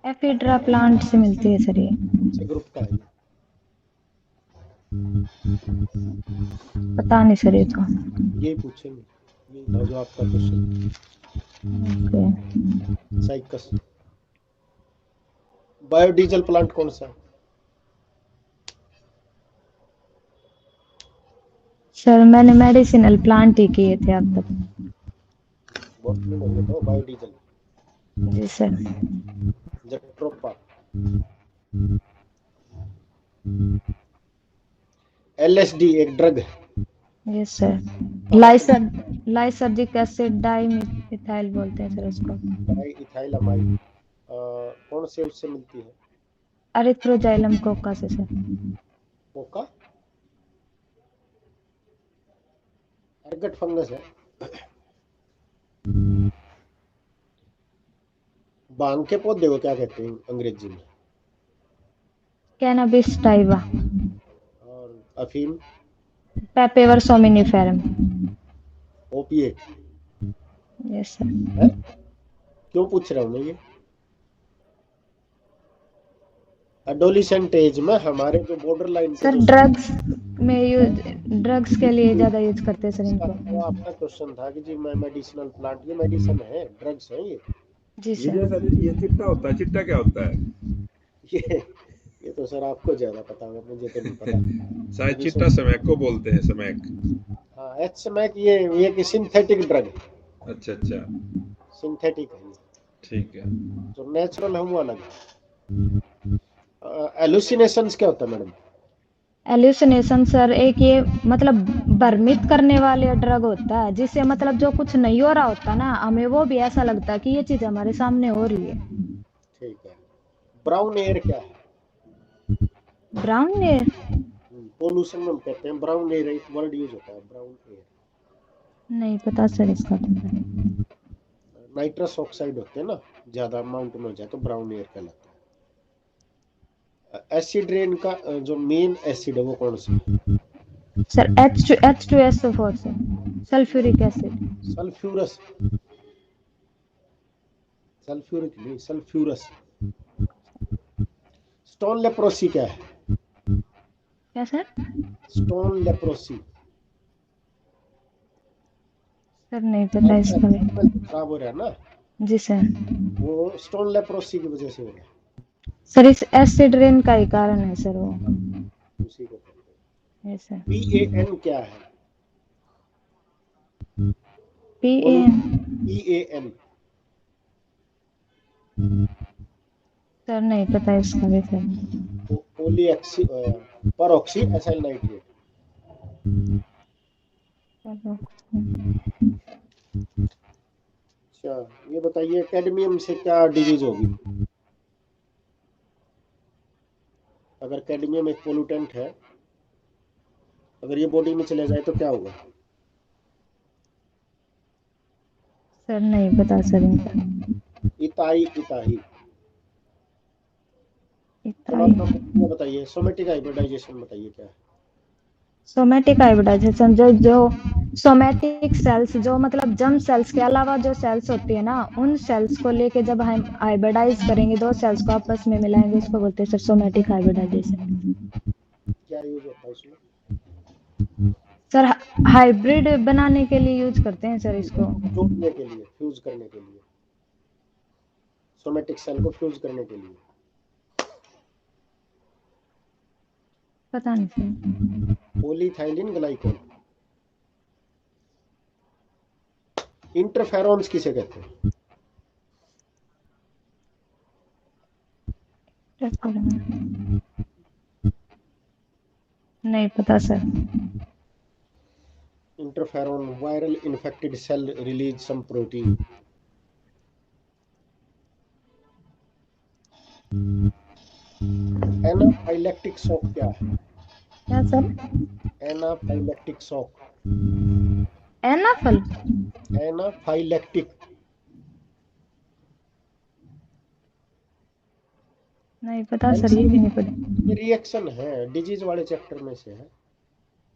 Ephedra plant से मिलती है सर ये। से ग्रुप का है ये? पता नहीं सर ये तो। ये पूछेंगे, ये था जो आपका question. Okay. Cycas. Biodiesel plant कौन सा है? सर मैंने मेडिसिनल प्लांट ही किए थे अब तक। बॉटनी में तो बायोडीजल। जी सर। जेट्रोपा। एलएसडी एक ड्रग है। Yes sir. कहाँ से? लाइसर्जिक एसिड डाई मिथाइल बोलते हैं सर उसको। डाई इथाइलामाइड। कौन से उससे मिलती है? अरिथ्रोजाइलम कोका से सर। कोका। एरगट फंगस है। भांग के पौधे को क्या कहते हैं अंग्रेजी में? कैनबिस टाइवा। और अफीम? पेपेवर सोमिनिफेरम। Opiate yes sir. है। क्यों पूछ रहा हूँ मैं ये? एडोलिसेंट एज में हमारे जो बॉर्डर लाइन के सर जो ड्रग्स के लिए ज्यादा यूज करते हैं सर इसका इनको। तो आपका क्वेश्चन था कि जी मैं मेडिसिनल प्लांट, ये मेडिसिन है, ड्रग्स है ये। जी ये सर। जैसा ये चिट्टा होता है, चिट्टा क्या होता है? ये ये तो सर आपको ज्यादा पता होगा, मुझे तो नहीं पता। शायद अभी चिट्टा सर, समैक को बोलते हैं, समैक। हाँ एच मैक, ये कि सिंथेटिक ड्रग है। अच्छा अच्छा, सिंथेटिक है ये। ठीक है। जो नेचुरल है वो अलग है। एलुसिनेशंस क्या होता है मैडम? एल्यूसिनेशन सर एक ये मतलब भ्रमित करने वाले ड्रग होता है जिससे मतलब जो कुछ नहीं हो रहा होता ना हमें वो भी ऐसा लगता है कि ये चीज हमारे सामने हो रही है। ठीक है। ब्राउन एयर क्या है? Brown air. पोल्यूशन में हम कहते हैं ब्राउन एयर, एक वर्ड यूज होता है ब्राउन एयर। नहीं पता सर इसका तो। नाइट्रस ऑक्साइड होते हैं ना, ज्यादा अमाउंट में हो जाए तो ब्राउन एयर कहलाता है। एसिड रेन का जो मेन एसिड है वो कौन सा है? सर H2SO4 से सल्फ्यूरिक एसिड। सल्फ्यूरस। सल्फ्यूरिक नहीं, सल्फ्यूरस। स्टोन लेप्रोसी क्या है? क्या सर? Stone leprosy. सर नहीं पता इसका भी। खराब हो रहा है ना, जी सर। वो स्टोन लेप्रोसी की वजह से हो रहा है। सर इस एसिड रेन का ही कारण है सर वो। उसी को कहते हैं। Yes sir. PAN क्या है? PAN। PAN। सर नहीं पता इसका भी sir. Polyoxy peroxy acyl nitrate. चलो। अच्छा, ये बताइए कैडमियम से क्या डिजीज होगी? अगर कैडमियम एक पोल्यूटेंट है, अगर ये बॉडी में चले जाए तो क्या होगा? सर नहीं पता सर इनका। इताई इताही। थोड़ा इताई। अपना ये बताइए, सोमेटिक हाइब्रिडाइजेशन बताइए क्या है? सोमेटिक हाइब्रिडाइजेशन जो जो सोमेटिक सेल्स जो मतलब जर्म सेल्स के अलावा जो सेल्स होती है ना उन सेल्स को लेके जब हम हाइब्रिडाइज करेंगे दो सेल्स को आपस में मिलाएंगे उसको बोलते हैं सर सोमेटिक हाइब्रिडाइजेशन। क्या यूज होता है उसमें? सर हाइब्रिड बनाने के लिए यूज करते हैं सर इसको। जोड़ने के लिए, फ्यूज करने के लिए, सोमेटिक सेल को फ्यूज करने के लिए। पता नहीं सर। Polyethylene glycol. इंटरफेरॉन्स किसे कहते हैं? नहीं पता sir. Interferon viral infected cell release some protein. Anaphylactic shock क्या है? क्या सर? Anaphylactic shock. एनाफल। एनाफाइलेक्टिक। नहीं पता सर ये भी नहीं पता। ये रिएक्शन है, डिजीज वाले चैप्टर में से है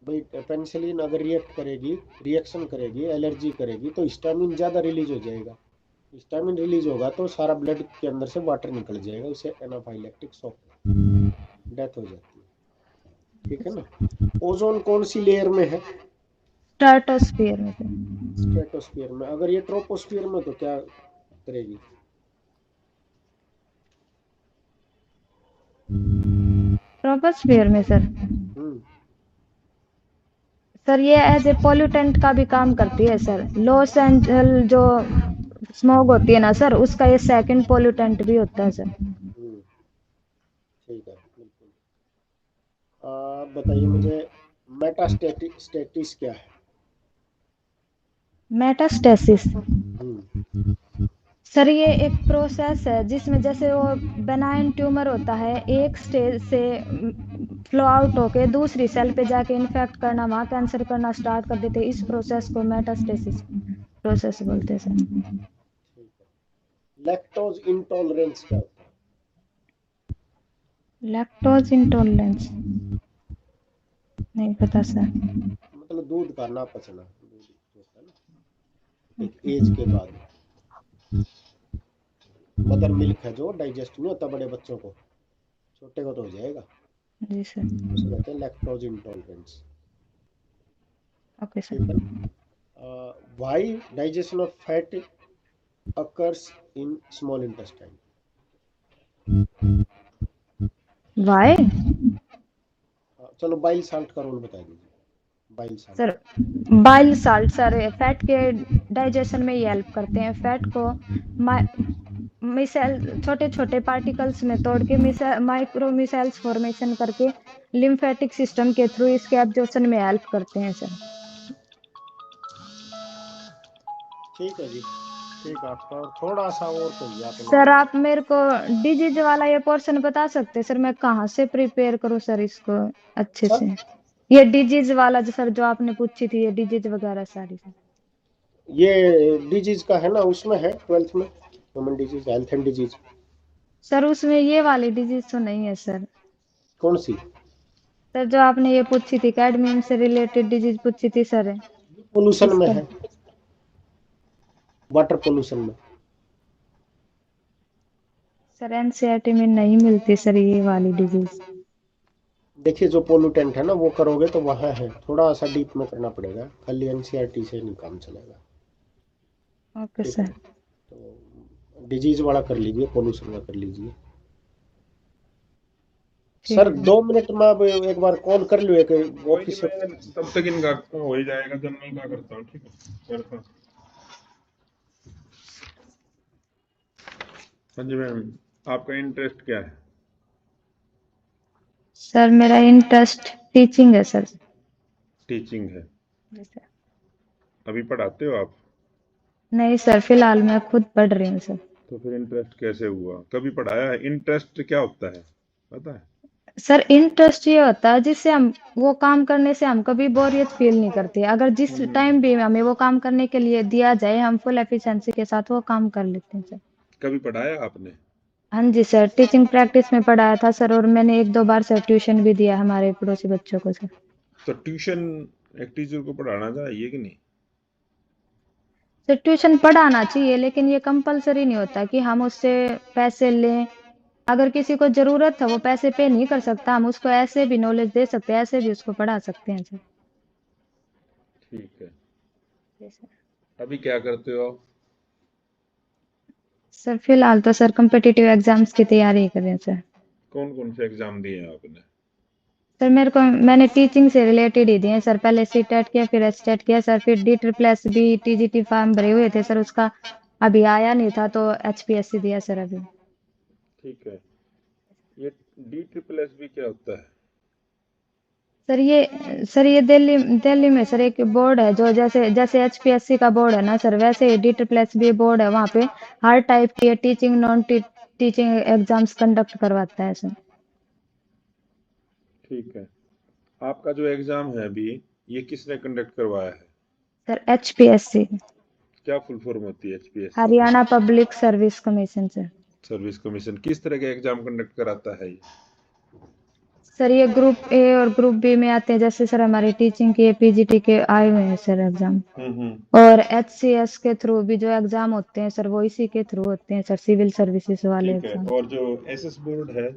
भाई। पेनिसिलिन अगर रिएक्ट करेगी, रिएक्शन करेगी, एलर्जी करेगी तो हिस्टामिन ज्यादा रिलीज हो जाएगा। हिस्टामिन रिलीज होगा तो सारा ब्लड के अंदर से वाटर निकल जाएगा, उसे एनाफाइलेक्टिक शॉक, डेथ हो जाती है। ठीक है ना। ओजोन कौन सी लेयर में है? स्ट्रेटोस्फीयर में से। स्ट्रेटोस्फीयर में। अगर ये ट्रोपोस्फीयर में तो क्या करेगी? ट्रोपोस्फीयर में सर। हम्म। सर ये एज ए पोल्यूटेंट का भी काम करती है सर। लॉस एंजल जो स्मॉग होती है ना सर, उसका ये सेकंड पोल्यूटेंट भी होता है सर। ठीक है, बिल्कुल। बताइए मुझे, मेटास्टेटिस क्या है? मेटास्टेसिस हम्म। सर ये एक प्रोसेस है जिसमें जैसे वो बेनाइन ट्यूमर होता है, एक स्टेज से फ्लो आउट होके दूसरी सेल पे जाके इन्फेक्ट करना, वहां कैंसर करना स्टार्ट कर देते हैं। इस प्रोसेस को मेटास्टेसिस प्रोसेस बोलते हैं सर। ठीक है। लैक्टोज इंटॉलरेंस क्या होता है? लैक्टोज इंटॉलरेंस नहीं पता सर। मतलब दूध का ना पचना, दूध जो होता है ना एक एज के बाद। मदर मिल्क है जो डाइजेस्ट नहीं होता बड़े बच्चों को, छोटे को तो हो जाएगा, जी सर। उसे कहते हैं लैक्टोज इंटॉलरेंस। ओके ठीक सर। है। Why digestion of fat occurs in small intestine? Why चलो बाइल साल्ट का रोल बता दीजिए। Bile salt. Sir bile salt sir fat के डाइजेशन में ये हेल्प करते हैं। फैट को मिसाइल छोटे छोटे पार्टिकल्स में तोड़ के माइक्रो मिसाइल्स फॉर्मेशन करके लिम्फेटिक सिस्टम के थ्रू इसके एब्जॉर्प्शन में हेल्प करते हैं सर। ठीक है जी, ठीक है आपका। और थोड़ा सा और कहिए आपने। सर आप मेरे को डिजीज वाला ये पोर्शन बता सकते हैं सर? मैं कहाँ से प्रिपेयर करूँ सर इसको अच्छे सर से? ये डिजीज वाला जो सर जो आपने पूछी थी, ये डिजीज वगैरह सारी सर। ये डिजीज का है ना, उसमें है 12th में, human disease, health and disease. Sir उसमें ये वाली डिजीज तो नहीं है सर। कौन सी? सर जो आपने ये पूछी थी कैडमियम से रिलेटेड डिजीज पूछी थी सर, पोल्यूशन में इसका है, वाटर पोल्यूशन में। सर एनसीईआरटी में नहीं मिलती सर ये वाली डिजीज। देखिए जो पोल्यूटेंट है ना वो करोगे तो वहाँ है, थोड़ा सा डीप में करना पड़ेगा, खाली एनसीईआरटी से नहीं काम चलेगा। ओके ठीक है, सर। तो डिजीज वाला कर लीजिए, पोल्यूशन का कर लीजिए। ठीक सर है 2 मिनट में अब एक बार कॉल कर लियो, एक कोई नहीं, ऑफिस से। मैं तब तक इनका तो हो ही जाएगा जब मैं क्या करता हूँ। ठीक है, करता हूँ। हाँ जी मैम, आपका इंटरेस्ट क्या है? सर मेरा इंटरेस्ट टीचिंग है सर। टीचिंग है। जी सर। अभी पढ़ाते हो आप? नहीं सर फिलहाल मैं खुद पढ़ रही हूँ सर। तो फिर इंटरेस्ट कैसे हुआ? कभी पढ़ाया है? इंटरेस्ट क्या होता है पता है? सर इंटरेस्ट ये होता है जिससे हम वो काम करने से हम कभी बोरियत फील नहीं करते। अगर जिस टाइम भी हमें वो काम करने के लिए दिया जाए हम फुल एफिशिएंसी के साथ वो काम कर लेते हैं सर। कभी पढ़ाया आपने? हाँ जी सर, टीचिंग प्रैक्टिस में पढ़ाया था सर, और मैंने एक दो बार सर ट्यूशन भी दिया हमारे पड़ोसी बच्चों को सर। तो ट्यूशन एक टीचर को पढ़ाना चाहिए कि नहीं? सर ट्यूशन पढ़ाना चाहिए लेकिन ये कंपलसरी नहीं होता कि हम उससे पैसे लें। अगर किसी को जरूरत है वो पैसे पे नहीं कर सकता, हम उसको ऐसे भी नॉलेज दे सकते हैं, ऐसे भी उसको पढ़ा सकते हैं सर। ठीक है। जी सर। अभी क्या करते हो आप? सर फिलहाल तो सर कम्पिटिटिव एग्जाम्स की तैयारी कर रहे हैं सर। कौन कौन से एग्जाम दिए हैं आपने? सर मैंने टीचिंग से रिलेटेड ही दिए हैं सर। पहले सीटेट किया, फिर एचटेट किया सर, फिर D triple S B TGT form भरे हुए थे सर, उसका अभी आया नहीं था तो एचपीएससी दिया सर अभी। ठीक है। ये डी ट्रिपल एस बी क्या होता है? सर ये दिल्ली दिल्ली में सर एक बोर्ड है जो जैसे जैसे एचपीएससी का बोर्ड है ना सर, वैसे ही D triple S B board है। वहाँ पे हर टाइप की teaching non teaching exams conduct करवाता है सर। ठीक है। आपका जो एग्जाम है अभी, ये किसने कंडक्ट करवाया है? सर एचपीएससी क्या फुल फॉर्म होती है एचपीएससी की? Haryana public service commission sir. Service commission किस तरह के एग्जाम कंडक्ट कराता है ये? सर ये ग्रुप ए और ग्रुप बी में आते हैं, जैसे सर हमारे टीचिंग के पीजीटी के आए हुए हैं सर एग्जाम। और एचसीएस के थ्रू भी जो एग्जाम होते हैं सर वो इसी के थ्रू होते हैं सर, सिविल सर्विसेज वाले ठीक है। एग्जाम। और जो एसएस बोर्ड है,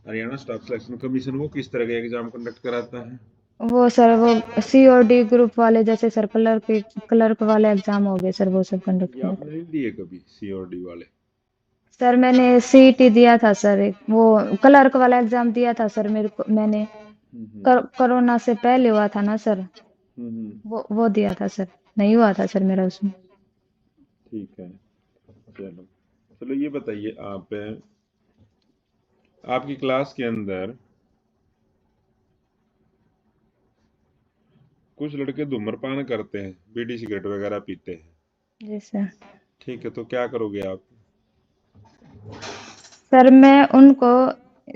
हरियाणा स्टाफ सिलेक्शन कमीशन, वो किस तरह के एग्जाम कंडक्ट कराता है? वो सर वो सी और डी ग्रुप वाले, जैसे सर क्लर्क वाले एग्जाम हो गए सर, वो सब कंडक्ट ये करते आपने नहीं दिए कभी सी और डी वाले? हैं। सर मैंने सीईटी दिया था सर, एक वो क्लर्क वाला एग्जाम दिया था सर मेरे को, मैंने हम्म कोरोना से पहले हुआ था ना सर, हम्म। वो दिया था सर, नहीं हुआ था सर मेरा उसमें। ठीक है। चलो चलो, ये बताइए आप, आपकी क्लास के अंदर कुछ लड़के धूम्रपान करते हैं, बीड़ी सिगरेट वगैरह पीते हैं, जी सर। ठीक है, तो क्या करोगे आप? सर मैं उनको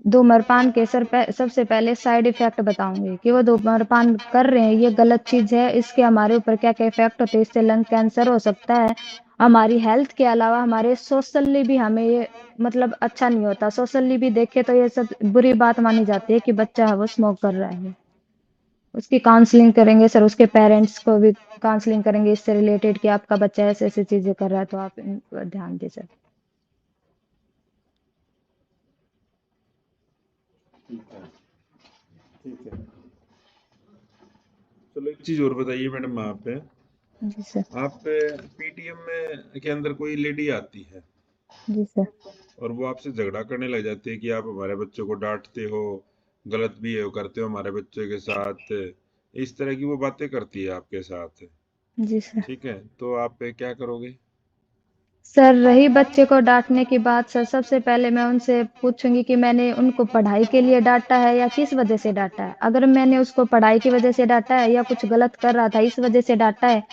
धूम्रपान के सर सबसे पहले साइड इफेक्ट बताऊंगी कि वो धूम्रपान कर रहे हैं, ये गलत चीज है, इसके हमारे ऊपर क्या क्या इफेक्ट होते हैं, इससे लंग कैंसर हो सकता है। हमारी हेल्थ के अलावा हमारे सोशली भी हमें ये मतलब अच्छा नहीं होता, सोशली भी देखे तो ये सब बुरी बात मानी जाती है कि बच्चा है वो स्मोक कर रहा है। उसकी काउंसलिंग करेंगे सर, उसके पेरेंट्स को भी काउंसलिंग करेंगे इससे रिलेटेड कि आपका बच्चा ऐसे ऐसे चीजें कर रहा है, तो आप इन पर ध्यान दें सर। ठीक है। ठीक है। चलो, एक चीज और बताइए मैडम, जी सर। आप पीटीएम में के अंदर कोई लेडी आती है जी सर। और वो आपसे झगड़ा करने लग जाती है कि आप हमारे बच्चों को डांटते हो, गलत बिहेव करते हो हमारे बच्चे के साथ, इस तरह की वो बातें करती है आपके साथ, जी सर। ठीक है, तो आप क्या करोगे? सर रही बच्चे को डांटने की बात सर, सबसे पहले मैं उनसे पूछूंगी कि मैंने उनको पढ़ाई के लिए डांटा है या किस वजह से डांटा है। अगर मैंने उसको पढ़ाई की वजह से डांटा है या कुछ गलत कर रहा था इस वजह से डांटा है,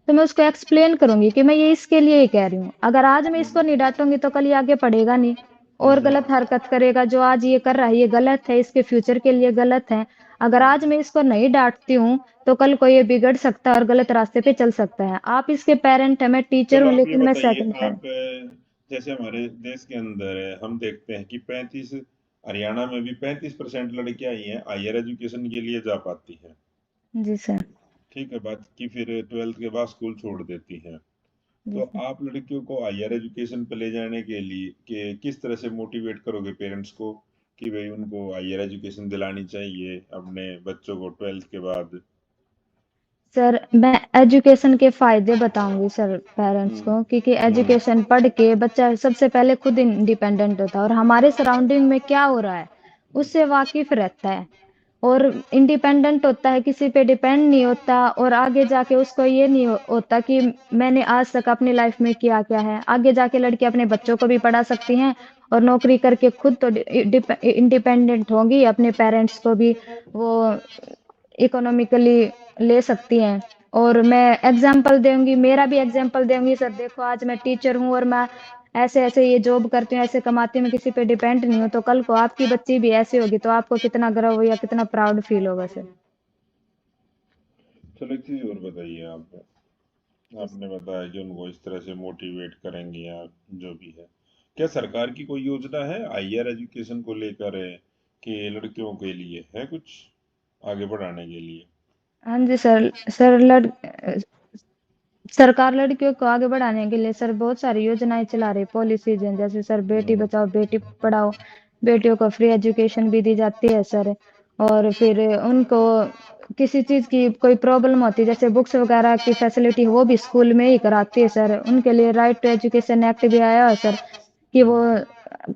तो मैं उसको एक्सप्लेन करूंगी कि मैं ये इसके लिए ही कह रही हूँ। अगर आज मैं इसको नहीं डांटूंगी तो कल ये आगे पढ़ेगा नहीं और गलत हरकत करेगा। जो आज ये कर रहा है ये गलत है, इसके फ्यूचर के लिए गलत है। अगर आज मैं इसको नहीं डांटती हूँ तो कल को ये बिगड़ सकता है और गलत रास्ते पे चल सकता है। आप इसके पेरेंट है, मैं टीचर चलो, हूँ आप ये लेकिन मैं बताइए सेकंड पेरेंट। आप, जैसे हमारे देश के अंदर हम देखते हैं कि 35, हरियाणा में भी 35% लड़कियां ही हैं हायर एजुकेशन के लिए जा पाती हैं, जी सर। ठीक है, बात की फिर 12th के बाद स्कूल छोड़ देती हैं। जी तो सर। आप लड़कियों को हायर एजुकेशन पे ले जाने के लिए कि किस तरह से मोटिवेट करोगे पेरेंट्स को कि भाई उनको हायर एजुकेशन दिलानी चाहिए अपने बच्चों को 12th के बाद? सर मैं एजुकेशन के फायदे बताऊंगी सर पेरेंट्स हम्म को, क्योंकि हम्म एजुकेशन पढ़ के बच्चा सबसे पहले खुद इंडिपेंडेंट होता है और हमारे सराउंडिंग में क्या हो रहा है उससे वाकिफ रहता है और इंडिपेंडेंट होता है, किसी पे डिपेंड नहीं होता। और आगे जाके उसको ये नहीं होता कि मैंने आज तक अपनी लाइफ में किया क्या है। आगे जाके लड़की अपने बच्चों को भी पढ़ा सकती हैं और नौकरी करके खुद तो इंडिपेंडेंट होंगी, अपने पेरेंट्स को भी वो इकोनॉमिकली ले सकती हैं। और मैं एग्जाम्पल दूंगी, मेरा भी एग्जाम्पल दूंगी सर, देखो आज मैं टीचर हूँ और मैं ऐसे ऐसे ये जॉब करती हूँ, ऐसे कमाती हूँ, मैं किसी पे डिपेंड नहीं हूँ, तो कल को आपकी बच्ची भी ऐसी होगी तो आपको कितना गर्व या कितना प्राउड फील होगा सर। चलो, एक चीज और बताइए आप, आपने बताया कि उनको इस तरह से मोटिवेट करेंगे या जो भी है, क्या सरकार की कोई योजना है हायर एजुकेशन को लेकर है कि लड़कियों के लिए है कुछ आगे बढ़ाने के लिए? हाँ जी सर। सर सरकार लड़कियों को आगे बढ़ाने के लिए सर बहुत सारी योजनाएं चला रही, पॉलिसीज हैं, जैसे सर बेटी हम्म बचाओ बेटी पढ़ाओ, बेटियों को फ्री एजुकेशन भी दी जाती है सर। और फिर उनको किसी चीज की कोई प्रॉब्लम होती है जैसे बुक्स वगैरह की फैसिलिटी वो भी स्कूल में ही कराती है सर। उनके लिए राइट टू एजुकेशन एक्ट भी आया है सर, कि वो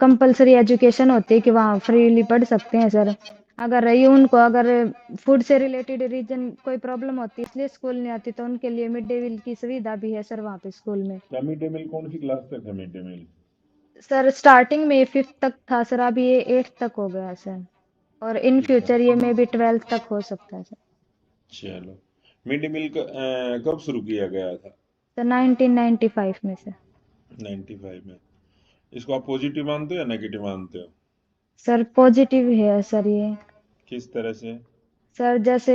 कंपलसरी एजुकेशन होती है कि वहाँ फ्रीली पढ़ सकते हैं सर। अगर रही उनको अगर फूड से रिलेटेड रीजन कोई प्रॉब्लम होती है इसलिए स्कूल नहीं आती, तो उनके लिए मिड डे मील की सुविधा भी है सर वहाँ पे स्कूल में। क्या मिड डे मील कौन सी क्लास तक है mid day meal? Sir starting में ये 5th तक था सर, अभी ये 8th तक हो गया है सर, और इन ठीक है। फ्यूचर ये में भी 12th तक हो सकता है सर। चलो, मिड डे मील कब शुरू किया गया था? सर 1995 में सर। 95 में। इसको आप पॉजिटिव मानते हो या नेगेटिव मानते हो? सर पॉजिटिव है सर ये। किस तरह से? सर जैसे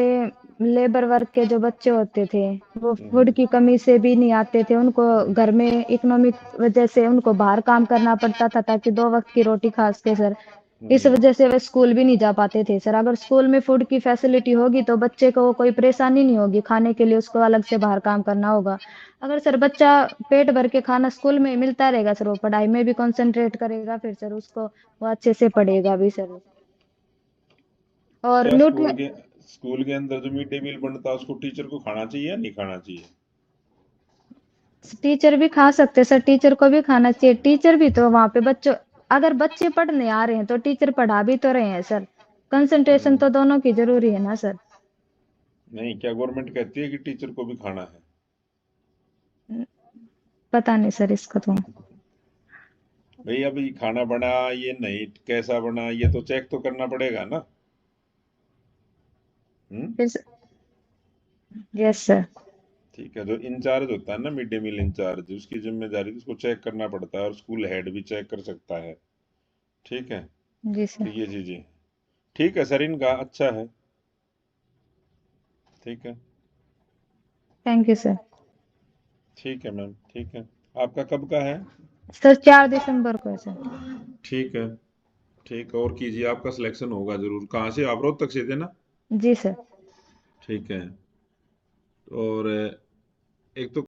लेबर वर्क के जो बच्चे होते थे वो फूड हम्म की कमी से भी नहीं आते थे, उनको घर में इकोनॉमिक वजह से उनको बाहर काम करना पड़ता था ताकि 2 वक्त की रोटी खा सके सर। इस वजह से वे स्कूल भी नहीं जा पाते थे सर। अगर स्कूल में फूड की फैसिलिटी होगी तो बच्चे को कोई परेशानी नहीं होगी, खाने के लिए उसको अलग से बाहर काम करना होगा। अगर सर बच्चा पेट भर के खाना स्कूल में मिलता रहेगा सर, वो पढ़ाई में भी कंसंट्रेट करेगा, फिर सर उसको वो अच्छे से पढ़ेगा भी सर। और क्या न्यूट्रिय स्कूल के अंदर जो मिड डे मील बनता है उसको टीचर को खाना चाहिए या नहीं खाना चाहिए? टीचर भी खा सकते सर, टीचर को भी खाना चाहिए। टीचर भी तो वहां पे बच्चों, अगर बच्चे पढ़ने आ रहे हैं तो टीचर पढ़ा भी तो रहे हैं सर। कंसंट्रेशन हम्म, तो दोनों की जरूरी है ना सर। नहीं, क्या गवर्नमेंट कहती है कि टीचर को भी खाना है? पता नहीं सर इसका तो। भाई अभी खाना बना, ये नहीं कैसा बना, ये तो चेक तो करना पड़ेगा ना। हम्म। फिर यस सर। ठीक है, जो इंचार्ज होता है ना मिड डे मील इंचार्ज, उसकी जिम्मेदारी उसको चेक करना पड़ता है, और स्कूल हेड भी चेक कर सकता है। ठीक है। जी तो सर। ये चीजें ठीक है सर, इनका अच्छा है। ठीक है। Thank you sir. ठीक है मैम, ठीक है। आपका कब का है? सर 4 दिसंबर को है सर। ठीक है। ठीक है, और कीजिए, आपका सिलेक्शन होगा जरूर। कहाँ से आप? रोहतक से थे ना? जी सर। ठीक है। और एक तो